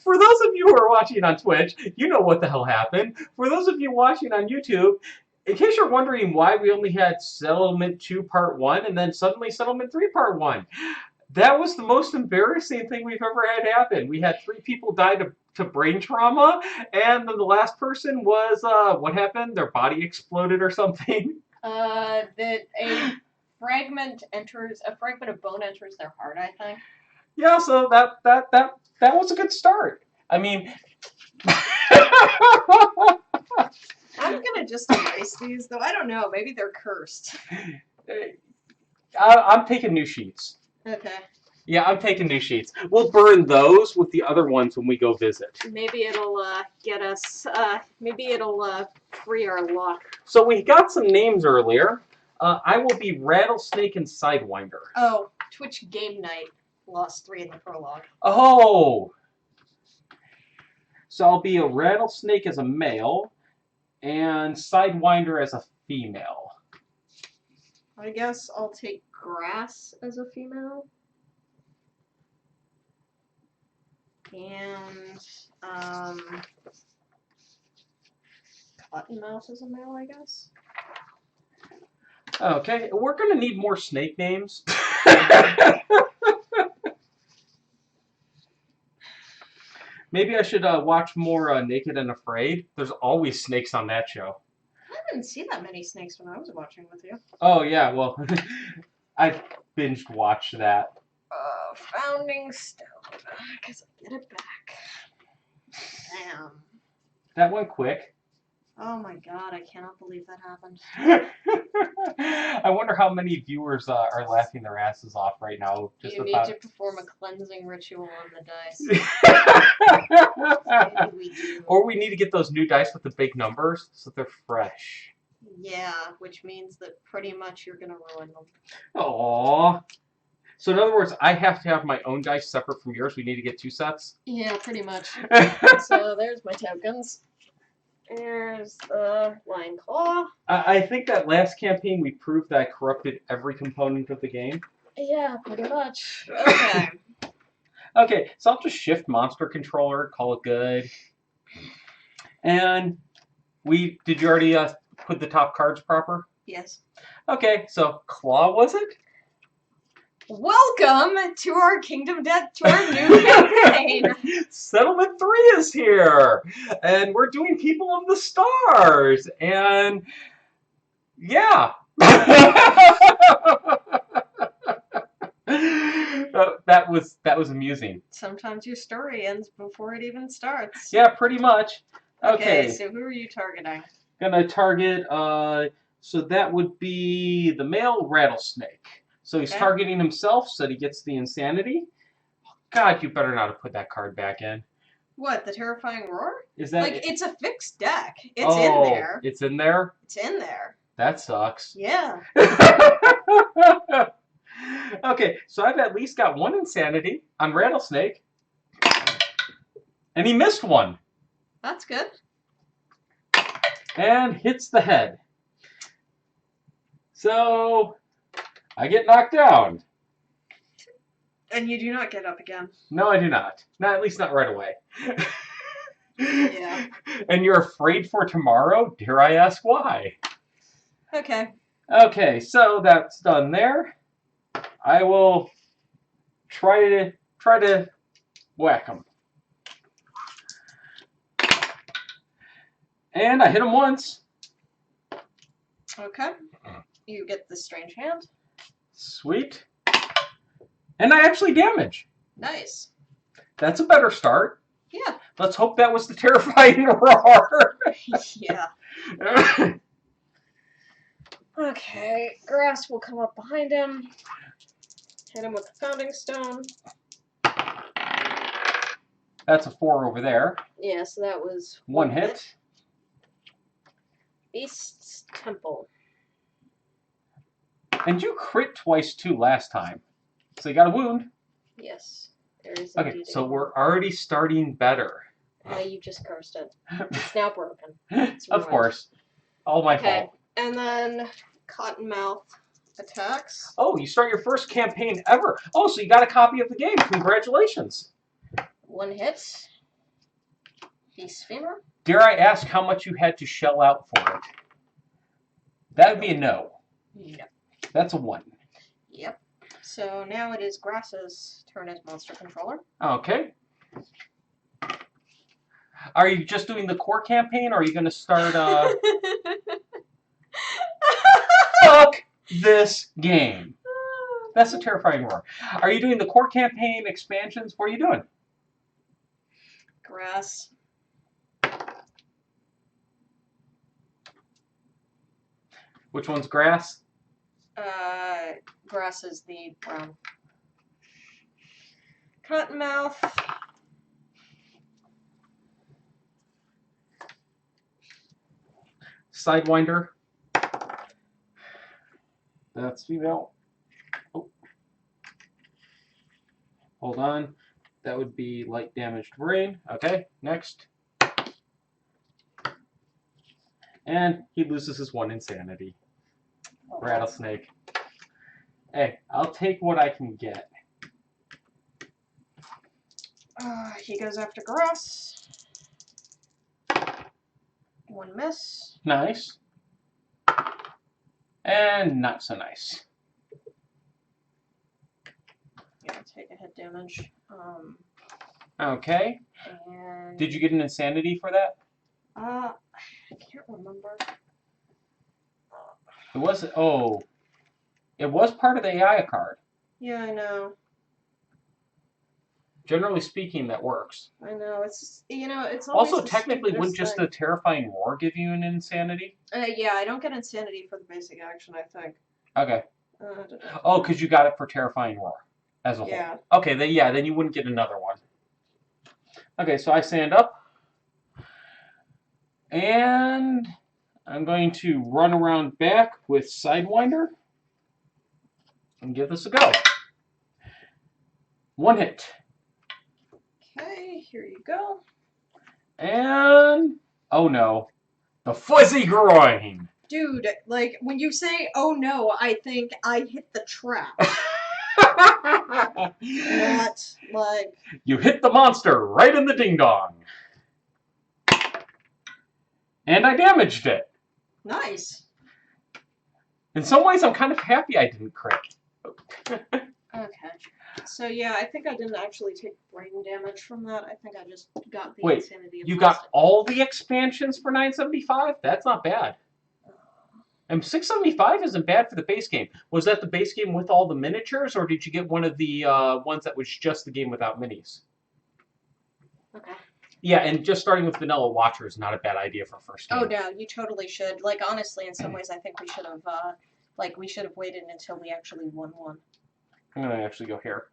For those of you who are watching on Twitch, you know what the hell happened. For those of you watching on YouTube, in case you're wondering why we only had Settlement 2 Part 1 and then suddenly Settlement 3 Part 1, that was the most embarrassing thing we've ever had happen. We had 3 people die to brain trauma, and then the last person was, what happened? Their body exploded or something? That a fragment of bone enters their heart, I think. Yeah, so that was a good start. I mean... I'm gonna just erase these, though I don't know, maybe they're cursed. I'm taking new sheets. Okay. Yeah, I'm taking new sheets. We'll burn those with the other ones when we go visit. Maybe it'll get us, maybe it'll free our luck. So we got some names earlier. I will be Rattlesnake and Sidewinder. Oh, Twitch Game Night lost 3 in the prologue. Oh! So I'll be a Rattlesnake as a male and Sidewinder as a female. I guess I'll take Grass as a female. And, Cottonmouth as a male, I guess. Okay, we're gonna need more snake names. Maybe I should watch more Naked and Afraid. There's always snakes on that show. I didn't see that many snakes when I was watching with you. Oh, yeah, well, I binged watched that. Founding Stone. Because I get it back. Damn. That went quick. Oh my god, I cannot believe that happened. I wonder how many viewers are laughing their asses off right now. Just you need to perform a cleansing ritual on the dice. Maybe we do. Or we need to get those new dice with the big numbers so they're fresh. Yeah, which means that pretty much you're going to ruin them. Aww. So in other words, I have to have my own dice separate from yours. We need to get 2 sets? Yeah, pretty much. So there's my tokens. There's the Lion Claw. I think that last campaign we proved that I corrupted every component of the game. Yeah, pretty much. Okay. Okay, so I'll just shift monster controller, call it good. And did you already put the top cards proper? Yes. Okay, so Claw was it? Welcome to our Kingdom Death, to our new campaign. Settlement 3 is here, and we're doing People of the Stars, and yeah. That was amusing. Sometimes your story ends before it even starts. Yeah, pretty much. Okay, so who are you targeting? Gonna target, so that would be the male Rattlesnake. So he's targeting himself so that he gets the insanity. God, you better not have put that card back in. What, the Terrifying Roar? Is that like, it's a fixed deck. It's in there. It's in there? It's in there. That sucks. Yeah. Okay, so I've at least got 1 insanity on Rattlesnake. And he missed 1. That's good. And hits the head. So I get knocked down. And you do not get up again. No, I do not. Not, at least not right away. Yeah. And you're afraid for tomorrow? Dare I ask why? Okay. Okay, so that's done there. I will try to whack him. And I hit him once. Okay. You get the strange hand. Sweet. And I actually damage. Nice. That's a better start. Yeah. Let's hope that was the Terrifying Roar. Yeah. Okay. Grass will come up behind him. Hit him with the Founding Stone. That's a 4 over there. Yeah, so that was 1 hit. Beast's Temple. And you crit twice too last time. So you got a wound. Yes. There is Okay, so we're already starting better. You just cursed it. It's now broken. Of course. All my fault. And then Cottonmouth attacks. Oh, you start your first campaign ever. Oh, so you got a copy of the game. Congratulations. 1 hit. Beast Femur. Dare I ask how much you had to shell out for it? That would be a no. Yep. That's a 1. Yep. So now it is Grass's turn as monster controller. Okay. Are you just doing the core campaign, or are you going to start... Fuck this game. That's a terrifying roar. Are you doing the core campaign expansions? What are you doing? Grass. Which one's grass? Grass is the brown. Cottonmouth. Sidewinder. That's female. Oh. Hold on. That would be light damaged brain. Okay, next. And he loses his 1 insanity. Oh. Rattlesnake. Hey, I'll take what I can get. He goes after Grass. 1 miss. Nice. And not so nice. Yeah, take a hit damage. Okay. And Did you get an insanity for that? I can't remember. It was, oh. It was part of the AI card. Yeah, I know. Generally speaking, that works. I know. It's, you know, it's always Also, the technically, wouldn't stupidest just the terrifying roar give you an insanity? yeah, I don't get insanity for the basic action, I think. Okay. Da-da. Oh, because you got it for terrifying roar as a whole. Yeah. Okay, then you wouldn't get another one. Okay, so I stand up. And I'm going to run around back with Sidewinder. And give this a go. 1 hit. Okay, here you go. And... oh no. The fuzzy groin! Dude, like, when you say, oh no, I think I hit the trap. Not, like... You hit the monster right in the ding-dong. And I damaged it. Nice. In some ways, I'm kind of happy I didn't crit. Okay. So yeah, I think I didn't actually take brain damage from that. I think I just got the Wait, insanity. You got all the expansions for $9.75? That's not bad. And $6.75 isn't bad for the base game. Was that the base game with all the miniatures, or did you get one of the ones that was just the game without minis? Okay. Yeah, and just starting with Vanilla Watcher is not a bad idea for first game. Oh no, you totally should. Like honestly, in some ways, I think we should have waited until we actually won one. I'm gonna actually go here.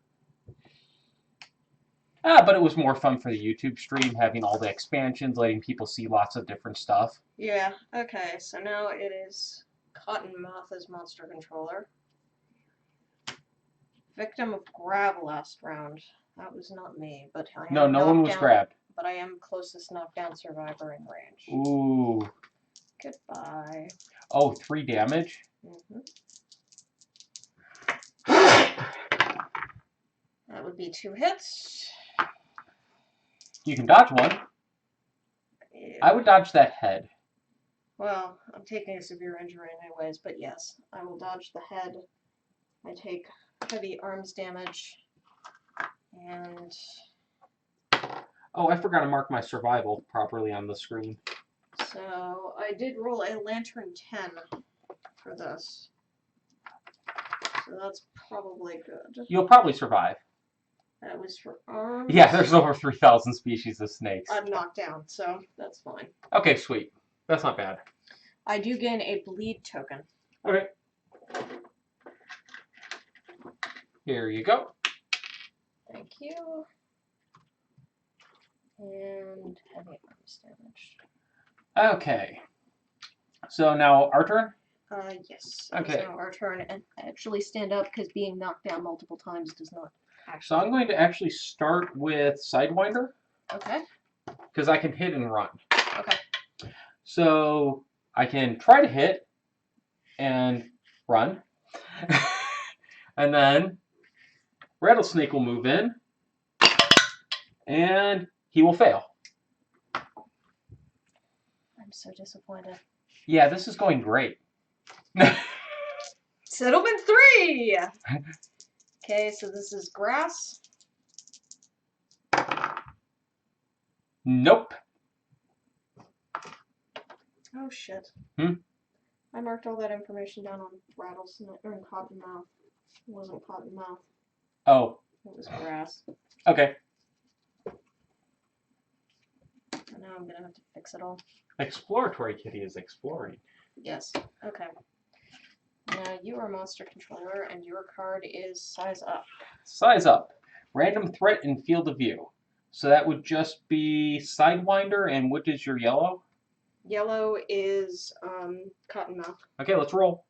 But it was more fun for the YouTube stream, having all the expansions, letting people see lots of different stuff. Yeah. Okay. So now it is Cottonmouth as monster controller. Victim of grab last round. That was not me, but I am No one was grabbed. But I am closest knockdown survivor in range. Ooh. Goodbye. Oh, 3 damage? Mm-hmm. That would be 2 hits. You can dodge one. Yeah. I would dodge that head. Well, I'm taking a severe injury anyways, but yes, I will dodge the head. I take heavy arms damage. And... oh, I forgot to mark my survival properly on the screen. so, I did roll a Lantern 10 for this. So that's probably good. You'll probably survive. That was for arms. Yeah, there's over 3,000 species of snakes. I'm knocked down, so that's fine. Okay, sweet. That's not bad. I do gain a bleed token. Okay. Here you go. Thank you. And heavy arms damage. Okay. So now our turn? Yes. Okay. It's now our turn, and actually stand up because being knocked down multiple times does not actually. So I'm going to actually start with Sidewinder. Okay. Because I can hit and run. Okay. So I can try to hit and run. And then Rattlesnake will move in. And he will fail. I'm so disappointed. Yeah, this is going great. Settlement 3! Okay, so this is grass. Nope. Oh shit. Hmm? I marked all that information down on rattlesnake or in cottonmouth. It wasn't cottonmouth. Oh. It was grass. Okay. And now I'm gonna have to fix it all. Exploratory Kitty is exploring. Yes. Okay. Now you are monster controller, and your card is size up. Size up. Random threat in field of view. So that would just be Sidewinder, and what is your yellow? Yellow is cottonmouth. Okay, let's roll.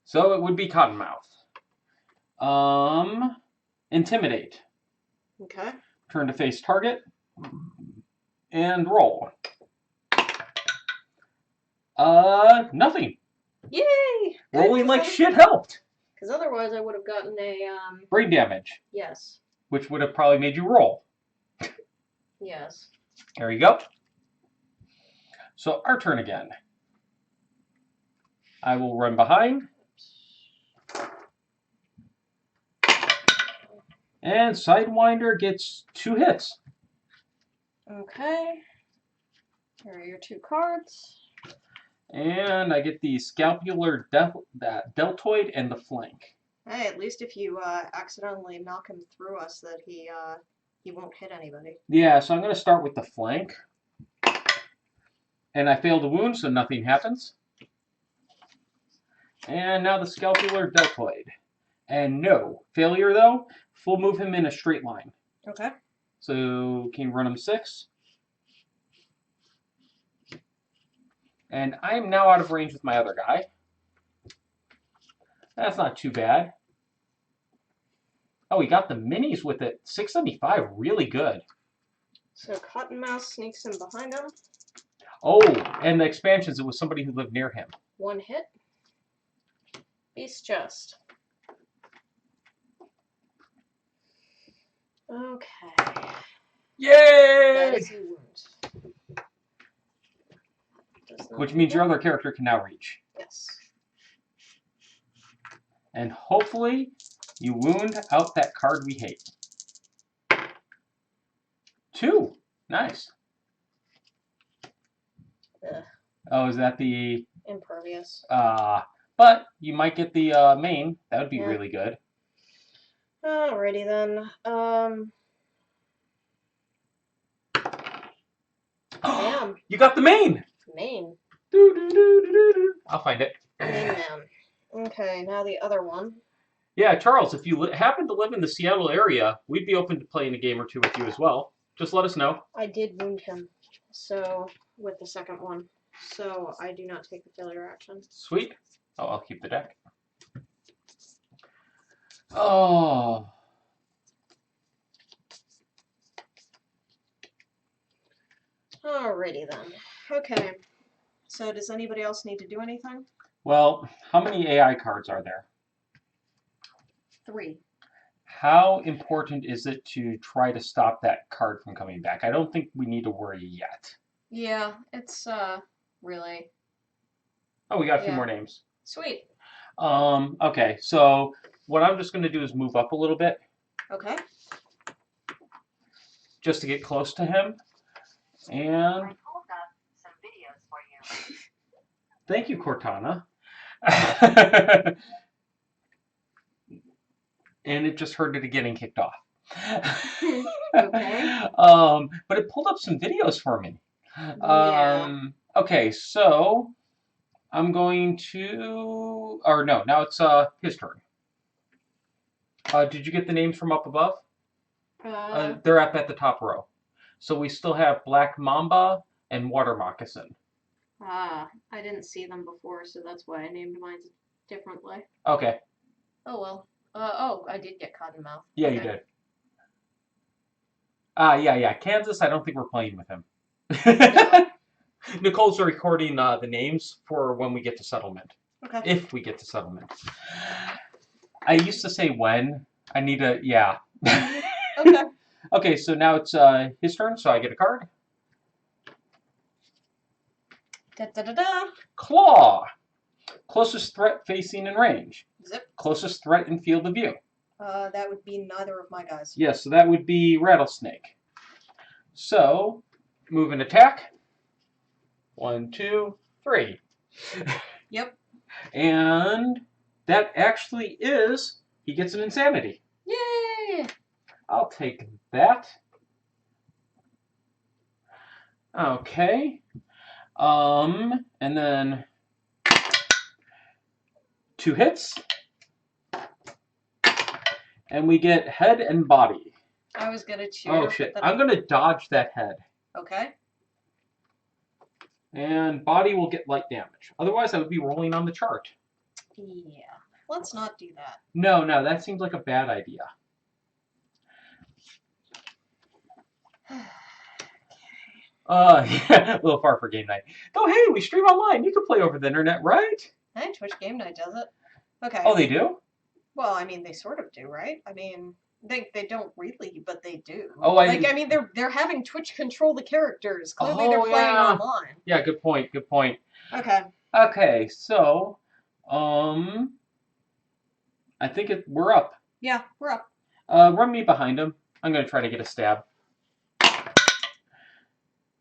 So it would be Cottonmouth. Intimidate. Okay. Turn to face target. And roll. Nothing. Yay! Rolling like shit helped. Because otherwise I would have gotten a Brain damage. Yes. Which would have probably made you roll. Yes. There you go. So our turn again. I will run behind. And Sidewinder gets 2 hits. Okay. Here are your 2 cards. And I get the Scapular Deltoid and the Flank. Hey, at least if you accidentally knock him through us, that he won't hit anybody. Yeah, so I'm going to start with the Flank. And I fail the wound, so nothing happens. And now the Scapular Deltoid. And no. Failure, though, full move him in a straight line. Okay. So can you run him 6? And I am now out of range with my other guy. That's not too bad. Oh, he got the minis with it. 675, really good. So Cottonmouth sneaks in behind him. Oh, and the expansions, it was somebody who lived near him. 1 hit. Beast Chest. Okay. Yay! That is a wound. Which means your other character can now reach. Yes. And hopefully you wound out that card we hate. 2. Nice. Ugh. Oh, is that the... Impervious. But you might get the main. That would be really good. Alrighty then. Bam. You got the main! Main. I'll find it. Main man. Okay, now the other one. Yeah, Charles, if you happen to live in the Seattle area, we'd be open to playing a game or 2 with you as well. Just let us know. I did wound him, so with the second one. So I do not take the failure action. Sweet. Oh, I'll keep the deck. Oh. Alrighty then. Okay. So does anybody else need to do anything? Well, how many AI cards are there? 3. How important is it to try to stop that card from coming back? I don't think we need to worry yet. Yeah, it's really. Oh, we got a few more names. Sweet. Okay, so what I'm just going to do is move up a little bit. Okay. Just to get close to him. And I pulled up some videos for you. thank you, Cortana. And it just heard it getting kicked off. Okay. But it pulled up some videos for me. Yeah. Okay, so I'm going to, or no, now it's his turn. Did you get the names from up above? They're up at the top row. So we still have Black Mamba and Water Moccasin. I didn't see them before, so that's why I named mine differently. Okay. Oh well. Oh, I did get Cottonmouth. Yeah, Okay. you did. Yeah. Kansas, I don't think we're playing with him. No. Nicole's recording the names for when we get to settlement. Okay. If we get to settlement. I used to say when. I need to, yeah. Okay. Okay, so now it's his turn, so I get a card. Da da da da. Claw. Closest threat facing in range. Zip. Closest threat in field of view. That would be neither of my guys. Yes, so that would be Rattlesnake. So, move and attack. 1, 2, 3. Yep. And that actually is, he gets an insanity. Yay! I'll take that. Okay. And then 2 hits. And we get head and body. I was gonna cheer. Oh shit. I'm gonna dodge that head. Okay. And body will get light damage. Otherwise I would be rolling on the chart. Yeah. Let's not do that. No, that seems like a bad idea. Yeah, a little far for game night. Oh, hey, we stream online. You can play over the internet, right? Hey, Twitch Game Night does it. Okay. Oh, they do? Well, I mean, they sort of do, right? I mean, they don't really, but they do. Oh, I mean, they're having Twitch control the characters. Clearly, they're playing online. Yeah, good point. Good point. Okay. Okay, so, I think we're up. Yeah, we're up. Run me behind him. I'm gonna try to get a stab.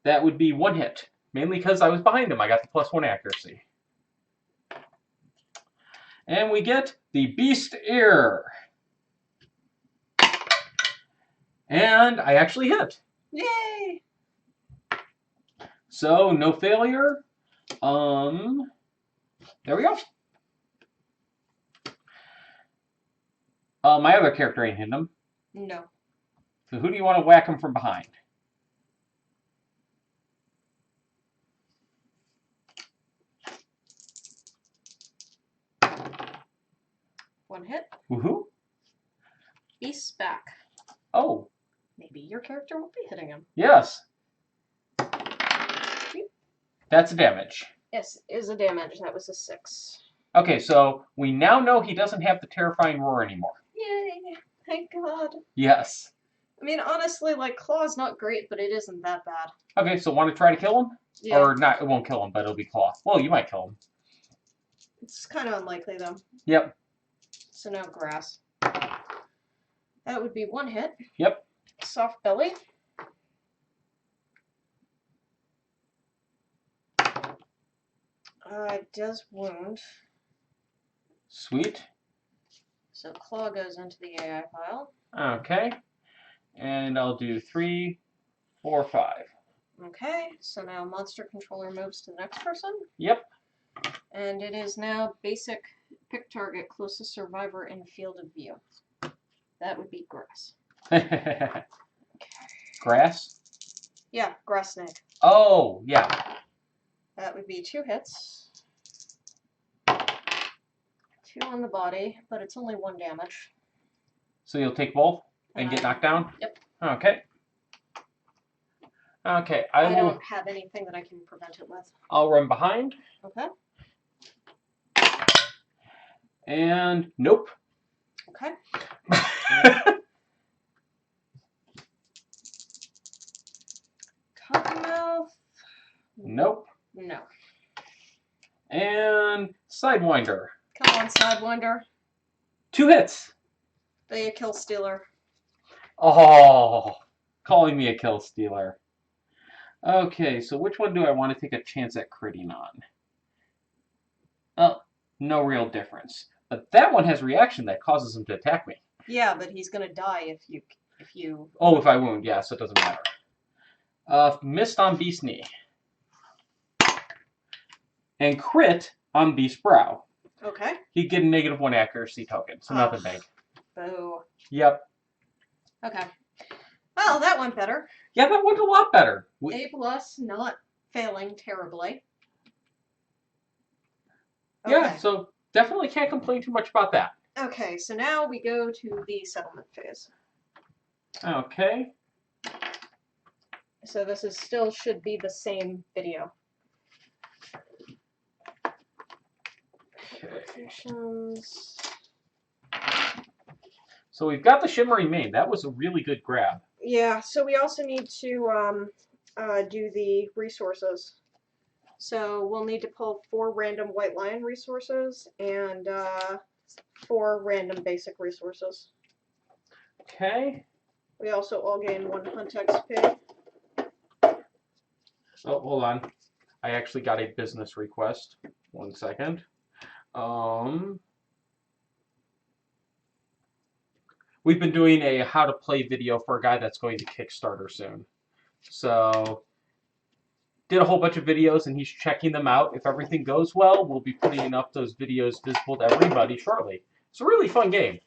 That would be 1 hit, mainly because I was behind him. I got the +1 accuracy. And we get the Beast Ear. And I actually hit. Yay! So, no failure. There we go. My other character ain't hitting him. No. So who do you want to whack him from behind? One hit. Woohoo. Beast's back. Oh. Maybe your character will be hitting him. Yes. That's a damage. Yes, is a damage. That was a 6. Okay, so we now know he doesn't have the terrifying roar anymore. Yay! Thank God. Yes. I mean, honestly, like, Claw's not great, but it isn't that bad. Okay, so want to try to kill him? Yeah. Or not, it won't kill him, but it'll be Claw. Well, you might kill him. It's kind of unlikely, though. Yep. So now grass. That would be 1 hit. Yep. Soft belly. It does wound. Sweet. So claw goes into the AI file. Okay. And I'll do 3, 4, 5. Okay, so now monster controller moves to the next person. Yep. And it is now basic pick target closest survivor in field of view. That would be grass. Grass? Yeah, grass snake. Oh, yeah. That would be 2 hits. 2 on the body, but it's only 1 damage. So you'll take both and get knocked down? Yep. Okay. Okay, I don't have anything that I can prevent it with. I'll run behind. Okay. And nope. Okay. Cottonmouth. Nope. No. And Sidewinder. Come on, Sidewinder. 2 hits. Be a kill stealer. Oh, calling me a kill stealer. Okay, so which one do I want to take a chance at critting on? Oh, no real difference. But that one has reaction that causes him to attack me. Yeah, but he's gonna die if you. Oh, if I wound, yeah, so it doesn't matter. Missed on Beast Knee. And crit on Beast Brow. Okay. He'd get a -1 accuracy token, so nothing big. Boo. Yep. Okay. Well, that went better. Yeah, that went a lot better. A+, not failing terribly. Yeah, Okay. so definitely can't complain too much about that. Okay, so now we go to the settlement phase. Okay. So this is still should be the same video. Okay. Missions. So we've got the shimmering mane. That was a really good grab. Yeah, so we also need to do the resources. So we'll need to pull 4 random White Lion resources and 4 random basic resources. Okay. We also all gain 1 hunt XP. Oh, hold on. I actually got a business request. 1 second. We've been doing a how to play video for a guy that's going to Kickstarter soon. So, did a whole bunch of videos and he's checking them out. If everything goes well, we'll be putting up those videos visible to everybody shortly. It's a really fun game.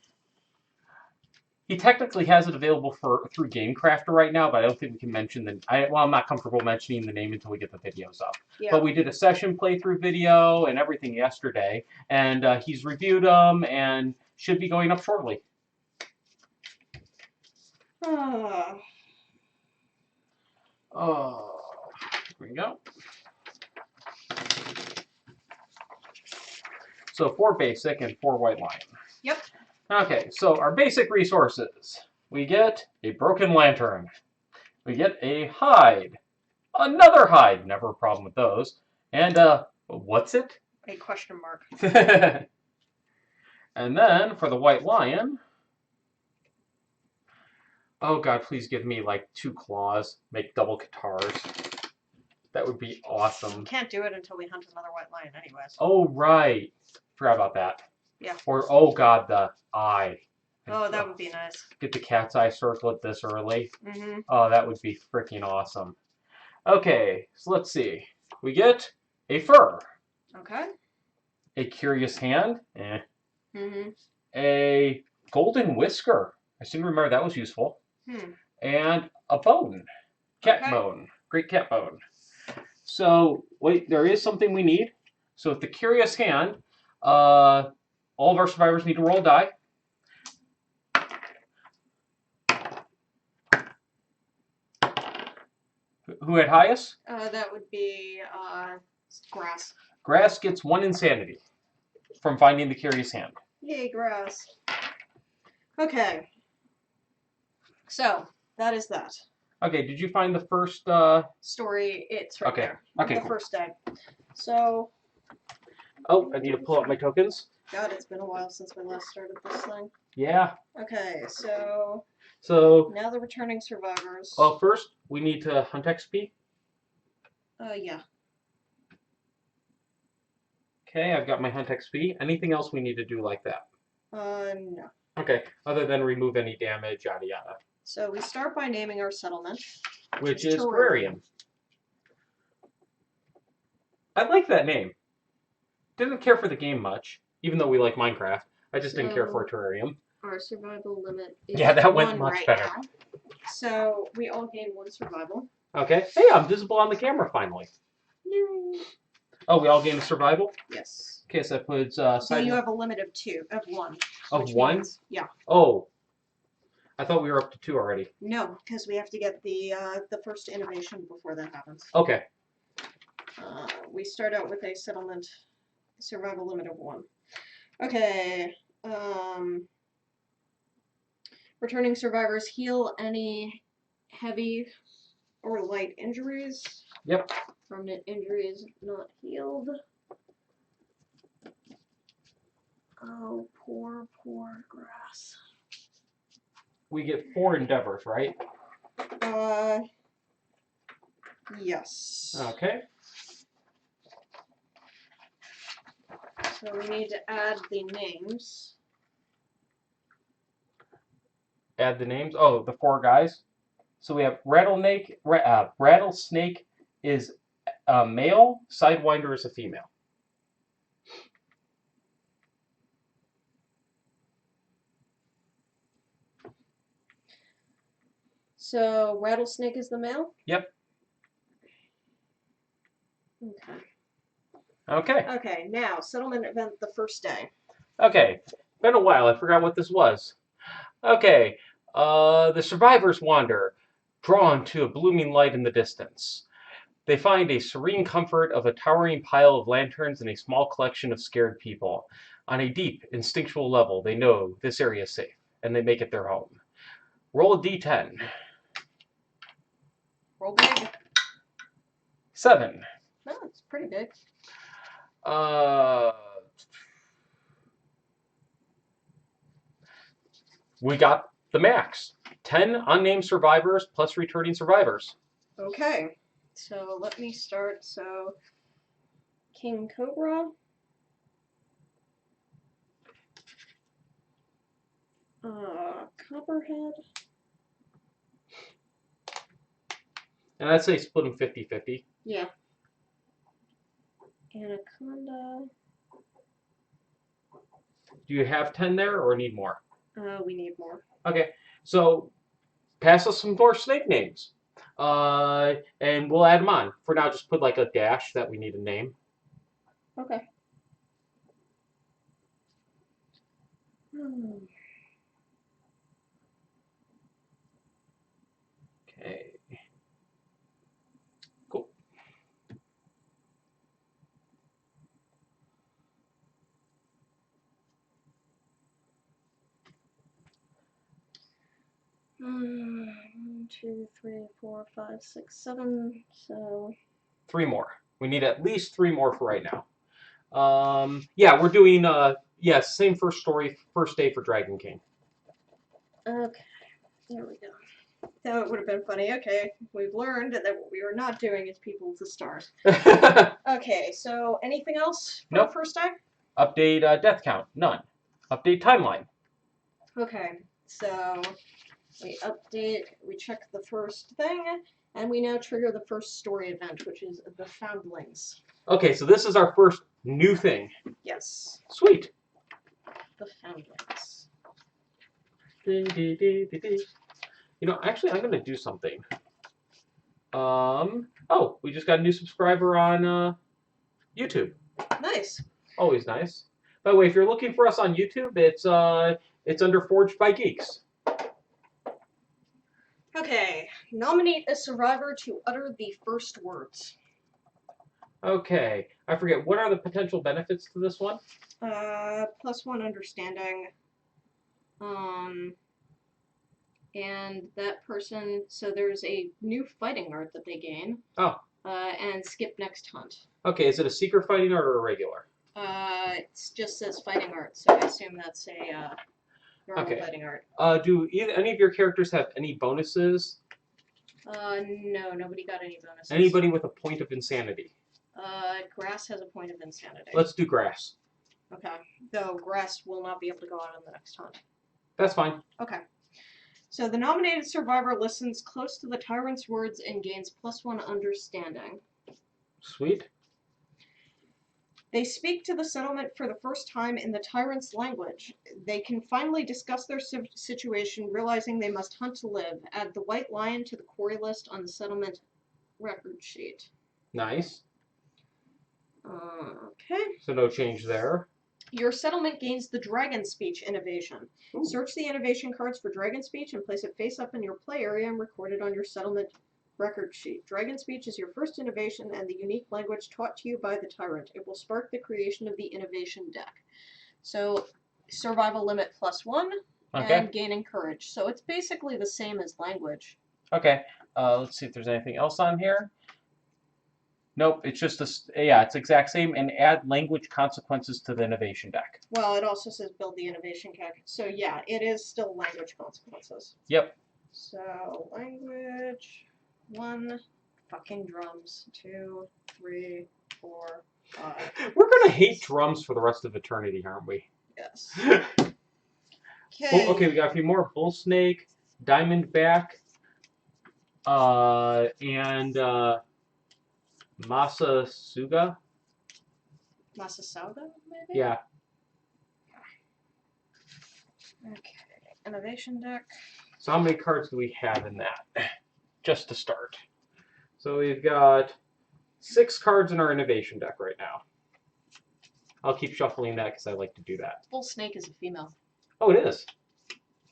He technically has it available through GameCrafter right now, but I don't think we can mention the. I'm not comfortable mentioning the name until we get the videos up. Yeah. But we did a session playthrough video and everything yesterday, and he's reviewed them and should be going up shortly. Ah. Oh, here we go. So 4 basic and 4 White Lion. Yep. Okay, so our basic resources. We get a broken lantern. We get a hide. Another hide. Never a problem with those. And, what's it? A question mark. And then, for the White Lion... Oh god, please give me, like, 2 claws. Make double guitars. That would be awesome. Can't do it until we hunt another White Lion anyways. Oh, right. Forgot about that. Yeah. Or, oh god, the eye. Oh, that would be nice. Get the cat's eye circlet this early. Mm-hmm. Oh, that would be freaking awesome. Okay, so let's see. We get a fur. Okay. A curious hand. Mm-hmm. A golden whisker. I seem to remember that was useful. Hmm. And a bone. Cat Okay. bone. Great cat bone. So, wait, there is something we need. So with the curious hand, all of our survivors need to roll a die. Who had highest? That would be grass. Grass gets 1 insanity from finding the curious hand. Yay, grass. Okay. So, that is that. Okay, did you find the first... Story, it's right Okay. there. Okay, The cool. first day. So, Oh, I need to pull up my tokens. God, it's been a while since we last started this thing. Yeah. Okay, so So, now the returning survivors. well, first, we need to hunt XP. Yeah. Okay, I've got my hunt XP. Anything else we need to do like that? No. Okay, other than remove any damage, yada yada. So we start by naming our settlement. Which is Terrarium. Terrarium. I like that name. Didn't care for the game much, even though we like Minecraft. I just didn't care for Terrarium. Our survival limit is Yeah, that went 1 much right better. now. So we all gain 1 survival. Okay. Hey, I'm visible on the camera finally. Yay. Oh, we all gain survival? Yes. Okay, so that puts So side you have a limit of 1. of which 1? means- yeah. Oh. I thought we were up to 2 already. No, because we have to get the first innovation before that happens. Okay. We start out with a settlement survival limit of 1. Okay. Returning survivors heal any heavy or light injuries. Yep. Permanent injuries not healed. Oh, poor grass. We get 4 endeavors, right? Yes. Okay. So we need to add the names. Add the names. Oh, the 4 guys. So we have Rattlesnake. Rattlesnake is a male. Sidewinder is a female. So Rattlesnake is the male? Yep. Okay. Okay. Okay, now settlement event the first day. Okay. Been a while. I forgot what this was. Okay. The survivors wander, drawn to a blooming light in the distance. They find a serene comfort of a towering pile of lanterns and a small collection of scared people. On a deep, instinctual level, they know this area is safe. and they make it their home. Roll a d10. Roll big. 7. No, it's pretty big. We got the max. 10 unnamed survivors plus returning survivors. Okay, so let me start. So, King Cobra. Copperhead. And I'd say split them 50-50. Yeah. Anaconda. Do you have 10 there or need more? We need more. Okay, so pass us some more snake names. And we'll add them on. For now, just put like a dash that we need a name. Okay. Okay. Cool. One, 2, 3, 4, 5, 6, 7. So 3 more. We need at least 3 more for right now. Yeah, we're doing same first day for Dragon King. okay, there we go. That would have been funny. Okay, we've learned that what we are not doing is people to start. Okay, so anything else for Nope. the first day? Update death count, none. Update timeline. Okay, so we check the first thing, and we now trigger the first story event, which is the Foundlings. Okay, so this is our first new thing. Yes, Sweet. the Foundlings. You know, actually, I'm gonna do something. Oh, we just got a new subscriber on YouTube. Nice. Always nice. By the way, if you're looking for us on YouTube, it's under Forged by Geeks. Okay, nominate a survivor to utter the first words. Okay, I forget, what are the potential benefits to this one? +1 understanding. And that person, so there's a new fighting art that they gain. Oh. And skip next hunt. Okay, is it a secret fighting art or a regular? It just says fighting art, so I assume that's a normal fighting art. Do any of your characters have any bonuses? No, nobody got any bonuses. Anybody with a point of insanity? Grass has a point of insanity. Let's do grass. Okay, though grass will not be able to go out on the next hunt. That's fine. Okay. So the nominated survivor listens close to the tyrant's words and gains +1 understanding. Sweet. They speak to the settlement for the first time in the tyrant's language. They can finally discuss their situation, realizing they must hunt to live. Add the White Lion to the quarry list on the settlement record sheet. Nice. Okay. So no change there. Your settlement gains the Dragon Speech innovation. Ooh. Search the innovation cards for Dragon Speech and place it face up in your play area and record it on your settlement record sheet. Dragon Speech is your first innovation and the unique language taught to you by the tyrant. It will spark the creation of the innovation deck. So, survival limit +1 and gaining courage. So it's basically the same as language. Okay. Let's see if there's anything else on here. Nope, it's just it's exact same, and add language consequences to the innovation deck. Well, it also says build the innovation deck. So yeah, it is still language consequences. Yep. So language, 1, fucking drums, 2, 3, 4, 5. We're gonna hate drums for the rest of eternity, aren't we? Yes. Okay. Okay, we got a few more. Bull snake, diamondback, and Masasuga. Masasauga, maybe? Yeah. Okay. Innovation deck. So how many cards do we have in that? Just to start. So we've got 6 cards in our innovation deck right now. I'll keep shuffling that because I like to do that. Bull snake is a female. Oh, it is.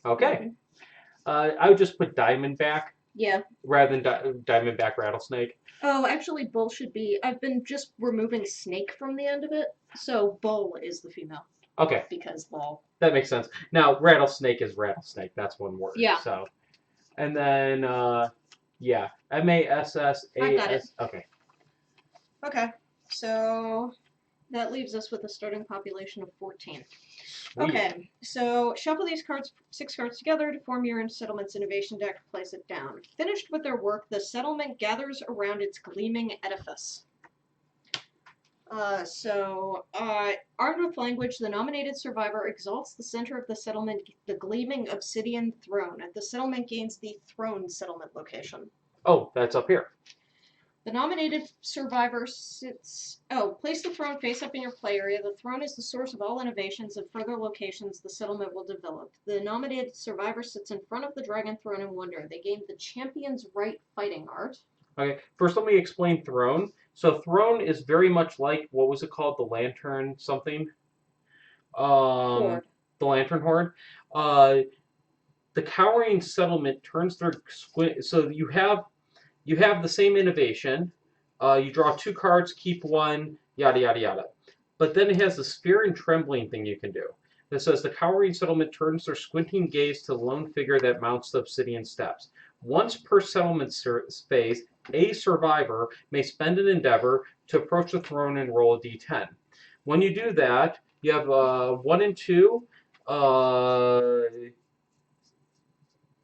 Okay. I would just put diamondback. Yeah. Rather than diamondback rattlesnake. Oh, actually, bull should be. I've been just removing snake from the end of it, so bull is the female. Okay. Because lol. That makes sense. Now, rattlesnake is rattlesnake. That's one word. Yeah. So, and then, yeah, MASSAS. I got it. Okay. Okay, so that leaves us with a starting population of 14. Sweet. Okay, so shuffle these cards, 6 cards together to form your settlement's innovation deck. Place it down. Finished with their work, the settlement gathers around its gleaming edifice. Armed with language, the nominated survivor exalts the center of the settlement, the gleaming obsidian throne. The settlement gains the throne settlement location. Oh, that's up here. The nominated survivor sits. Oh, place the throne face up in your play area. The throne is the source of all innovations and further locations the settlement will develop. The nominated survivor sits in front of the dragon throne in wonder. They gain the champion's right fighting art. Okay, first let me explain throne. So throne is very much like, what was it called? The lantern something? Horde. The lantern horde. The cowering settlement turns their squint. So you have the same innovation. You draw 2 cards, keep 1, yada yada yada. But then it has the fear and trembling thing you can do. It says the cowering settlement turns their squinting gaze to the lone figure that mounts the obsidian steps. Once per settlement phase, a survivor may spend an endeavor to approach the throne and roll a d10. When you do that, you have 1 and 2.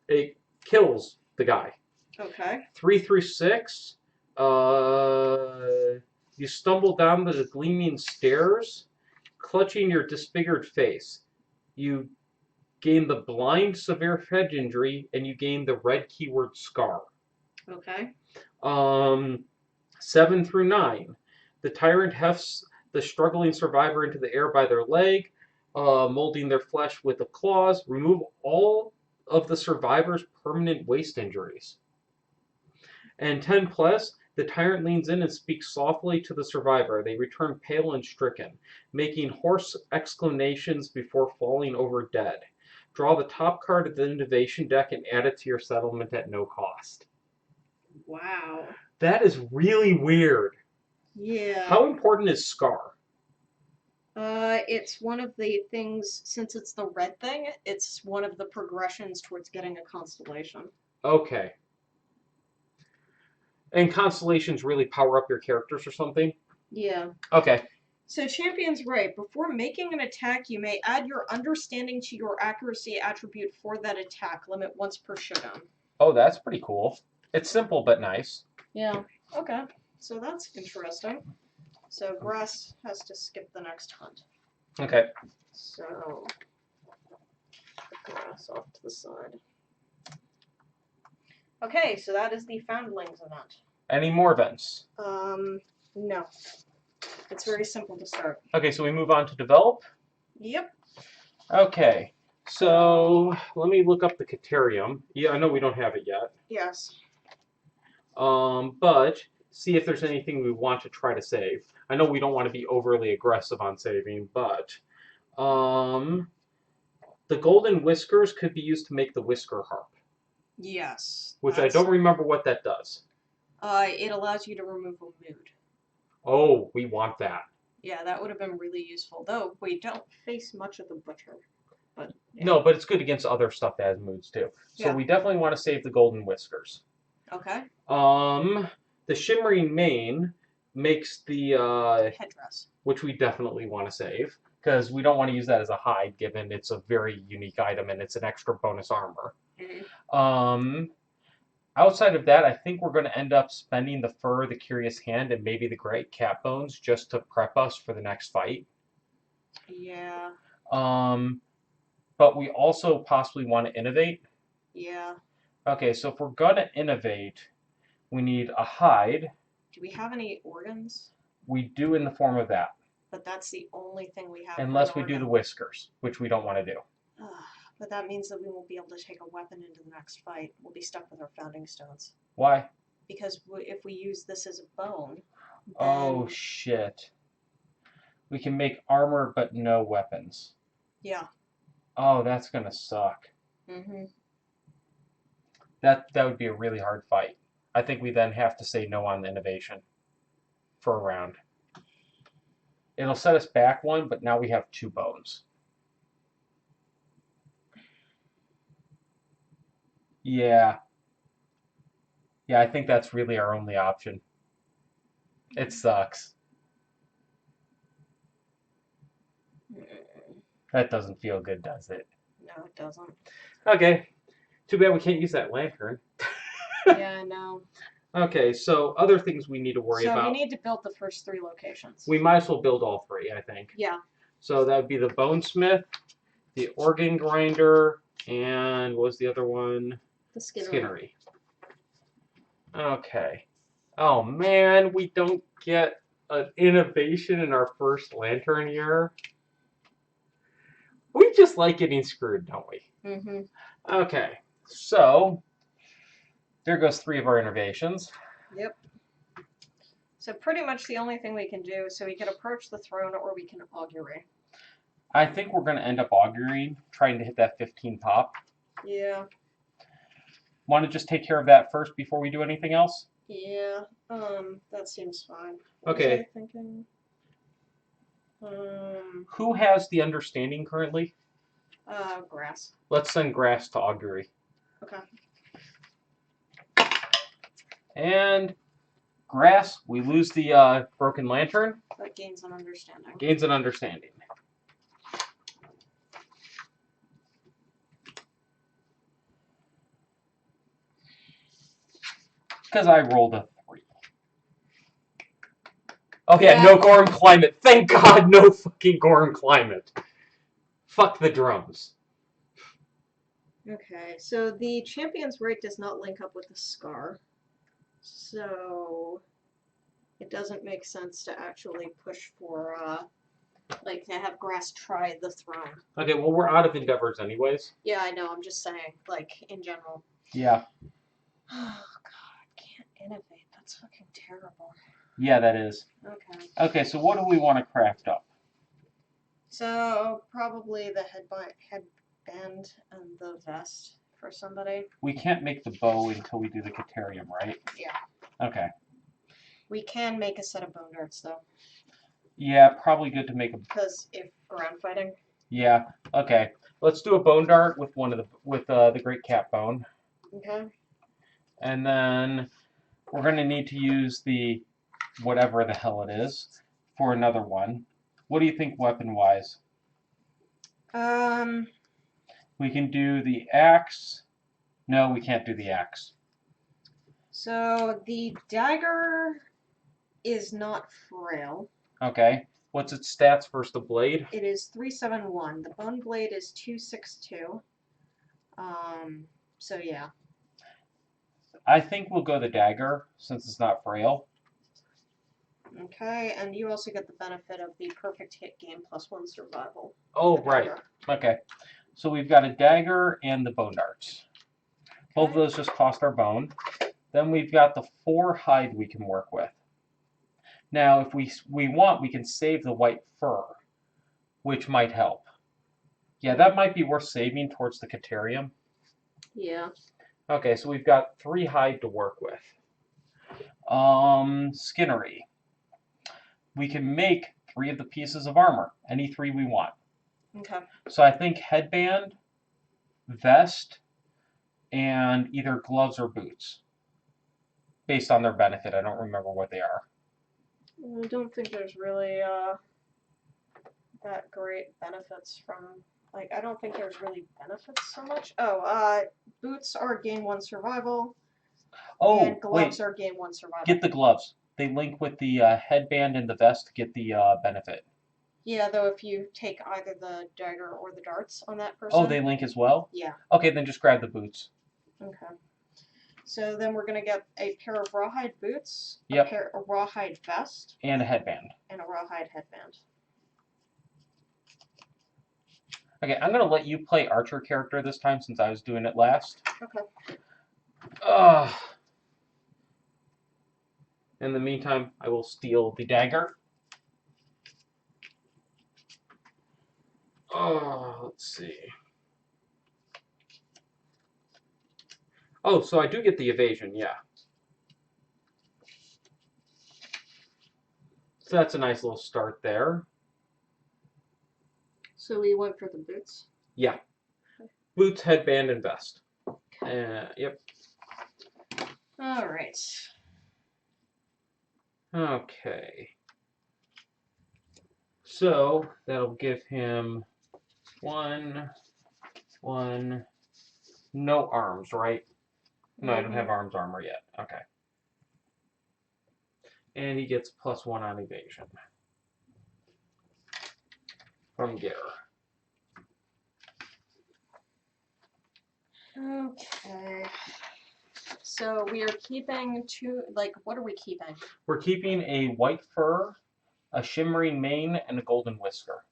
It kills the guy. Okay. 3 through 6, you stumble down the gleaming stairs, clutching your disfigured face. You gain the blind severe head injury, and you gain the red keyword scar. Okay. 7 through 9, the tyrant hefts the struggling survivor into the air by their leg, molding their flesh with the claws. Remove all of the survivor's permanent waist injuries. And 10 plus, the tyrant leans in and speaks softly to the survivor. They return pale and stricken, making hoarse exclamations before falling over dead. Draw the top card of the innovation deck and add it to your settlement at no cost. Wow. That is really weird. Yeah. How important is Scar? It's one of the things, since it's the red thing, it's one of the progressions towards getting a constellation. Okay. And constellations really power up your characters or something? Yeah. Okay. So Champion's right. Before making an attack, you may add your understanding to your accuracy attribute for that attack. Limit once per showdown. Oh, that's pretty cool. It's simple but nice. Yeah. Okay. So that's interesting. So Grass has to skip the next hunt. Okay. So put Grass off to the side. Okay, so that is the Foundlings event. Any more events? No. It's very simple to start. Okay, so we move on to develop. Yep. Okay. So let me look up the Caterium. Yeah, I know we don't have it yet. Yes. But see if there's anything we want to try to save. I know we don't want to be overly aggressive on saving, but the golden whiskers could be used to make the whisker harp. Yes. Which I don't remember what that does. It allows you to remove a mood. Oh, we want that. Yeah, that would have been really useful. Though we don't face much of the butcher. But yeah. No, but it's good against other stuff that has moods too. So Yeah. we definitely want to save the golden whiskers. Okay. The shimmering mane makes the Headdress. which we definitely want to save because we don't want to use that as a hide, given it's a very unique item and it's an extra bonus armor. Mm-hmm. Outside of that, I think we're going to end up spending the fur, the curious hand, and maybe the great cat bones just to prep us for the next fight. Yeah. But we also possibly want to innovate. Yeah. Okay, so if we're going to innovate, we need a hide. Do we have any organs? We do in the form of that. But that's the only thing we have. Unless we do the whiskers, which we don't want to do. But that means that we won't be able to take a weapon into the next fight. We'll be stuck with our founding stones. Why? Because if we use this as a bone. Then... Oh, shit. We can make armor but no weapons. Yeah. Oh, that's going to suck. Mm-hmm. That would be a really hard fight. I think we then have to say no on the innovation for a round. It'll set us back 1, but now we have 2 bones. Yeah. Yeah, I think that's really our only option. It sucks. That doesn't feel good, does it? No, it doesn't. Okay. Too bad we can't use that lantern. Yeah, I know. Okay, so other things we need to worry So about. we need to build the first 3 locations. We might as well build all 3, I think. Yeah. So that would be the bonesmith, the organ grinder, and what was the other one? The skinnery. Skinnery. Okay. Oh man, we don't get an innovation in our first lantern year. We just like getting screwed, don't we? Mm-hmm. Okay, so there goes 3 of our innovations. Yep. So pretty much the only thing we can do, so we can approach the throne or we can augury. I think we're going to end up auguring, trying to hit that 15 pop. Yeah. Want to just take care of that first before we do anything else? Yeah. That seems fine. Okay. What was I thinking? Who has the understanding currently? Grass. Let's send Grass to augury. Okay. And Grass, we lose the broken lantern. That gains an understanding. Gains an understanding. Because I rolled a 3. Oh yeah, no Gorham climate. Thank God, no fucking Gorham climate. Fuck the drums. Okay, so the champion's rate does not link up with the scar. So it doesn't make sense to actually push for, like, to have Grass try the throne. Okay, well, we're out of endeavors anyways. Yeah, I know, I'm just saying, like, in general. Yeah. Oh, God, I can't innovate. That's fucking terrible. Yeah, that is. Okay. Okay, so what do we want to craft up? So, probably the headband and the vest for somebody. We can't make the bow until we do the Caterium, right? Yeah. Okay. We can make a set of bone darts, though. Yeah, probably good to make a... Because if ground fighting. Yeah, okay. Let's do a bone dart with the Great Cat Bone. Okay. And then we're going to need to use the whatever the hell it is for another one. What do you think weapon-wise? We can do the axe. No, we can't do the axe. So the dagger is not frail. Okay. What's its stats versus the blade? It is 371. The bone blade is 262. So yeah. I think we'll go the dagger since it's not frail. Okay, and you also get the benefit of the perfect hit gain +1 survival. Oh, right. Okay. So we've got a dagger and the bone darts. Both of those just cost our bone. Then we've got the 4 hide we can work with. Now, if we want, we can save the white fur, which might help. Yeah, that might be worth saving towards the Caterium. Yeah. Okay, so we've got 3 hide to work with. Skinnery. We can make 3 of the pieces of armor, any 3 we want. Okay. So I think headband, vest, and either gloves or boots. Based on their benefit, I don't remember what they are. I don't think there's really that great benefits from, like, I don't think there's really benefits so much. Oh, boots are gain 1 survival. Oh, and gloves wait. are gain 1 survival. Get the gloves. They link with the headband and the vest to get the benefit. Yeah, though if you take either the dagger or the darts on that person. Oh, they link as well? Yeah. Okay, then just grab the boots. Okay. So then we're going to get a pair of rawhide boots, Yep. a rawhide vest, And a headband. and a rawhide headband. Okay, I'm going to let you play Archer character this time since I was doing it last. Okay. In the meantime, I will steal the dagger. Let's see. Oh, so I do get the evasion, yeah. So that's a nice little start there. So we went for the boots? Yeah. Boots, headband, and vest. Okay. Yep. All right. Okay. So that'll give him 1, 1. No arms, right? No, I don't have arms armor yet. Okay. And he gets +1 on evasion from Gare. Okay. So we are keeping two, like, what are we keeping? We're keeping a white fur, a shimmering mane, and a golden whisker.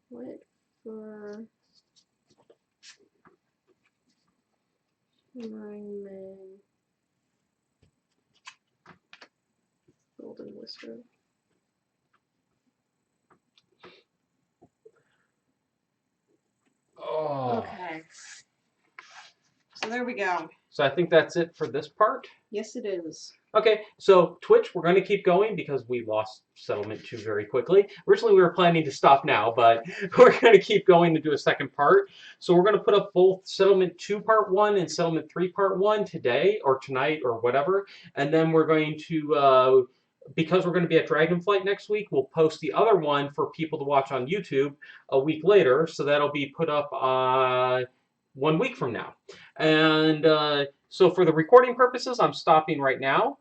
What for shimmering mane, golden whisker. Oh. Okay. So there we go. So I think that's it for this part. Yes, it is. Okay, so Twitch, we're going to keep going because we lost Settlement 2 very quickly. Originally, we were planning to stop now, but we're going to keep going to do a second part. So we're going to put up both Settlement 2 Part 1 and Settlement 3 Part 1 today or tonight or whatever. And then we're going to, because we're going to be at Dragonflight next week, we'll post the other one for people to watch on YouTube a week later. So that'll be put up 1 week from now. And so for the recording purposes, I'm stopping right now.